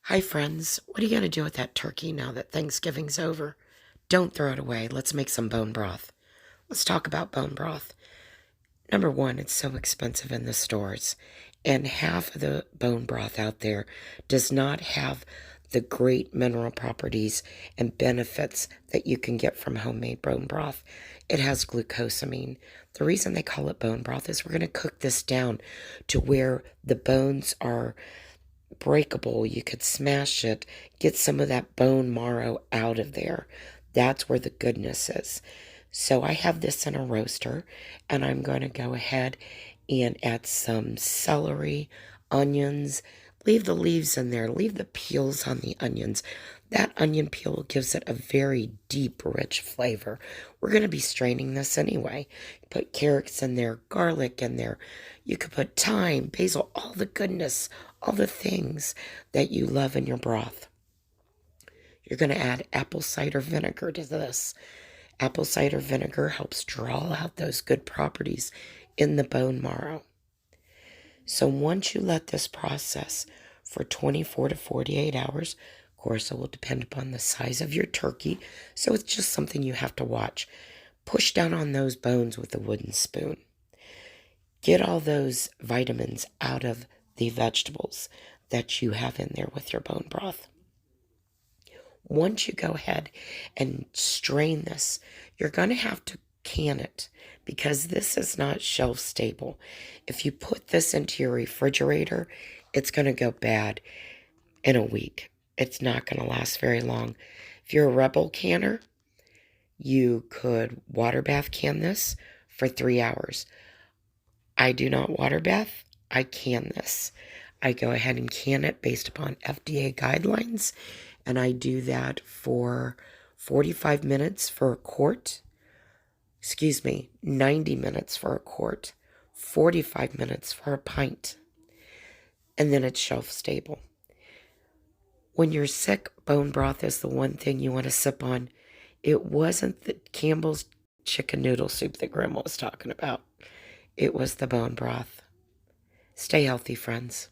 Hi, friends. What are you going to do with that turkey now that Thanksgiving's over? Don't throw it away. Let's make some bone broth. Let's talk about bone broth. Number one, it's so expensive in the stores, and half of the bone broth out there does not have the great mineral properties and benefits that you can get from homemade bone broth. It has glucosamine. The reason they call it bone broth is we're going to cook this down to where the bones are breakable. You could smash it, get some of that bone marrow out of there. That's where the goodness is. So I have this in a roaster, and I'm going to go ahead and add some celery, onions. Leave the leaves in there. Leave the peels on the onions. That onion peel gives it a very deep, rich flavor. We're going to be straining this anyway. Put carrots in there, garlic in there. You could put thyme, basil, all the goodness, all the things that you love in your broth. You're going to add apple cider vinegar to this. Apple cider vinegar helps draw out those good properties in the bone marrow. So once you let this process for 24 to 48 hours, of course, it will depend upon the size of your turkey, so it's just something you have to watch. Push down on those bones with a wooden spoon. Get all those vitamins out of the vegetables that you have in there with your bone broth. Once you go ahead and strain this, you're going to have to can it because this is not shelf stable. If you put this into your refrigerator, it's going to go bad in a week. It's not going to last very long. If you're a Rebel canner, you could water bath can this for 3 hours. I do not water bath. I can this. I go ahead and can it based upon FDA guidelines, and I do that for 45 minutes for a quart. 90 minutes for a quart, 45 minutes for a pint, and then it's shelf stable. When you're sick, bone broth is the one thing you want to sip on. It wasn't the Campbell's chicken noodle soup that Grandma was talking about. It was the bone broth. Stay healthy, friends.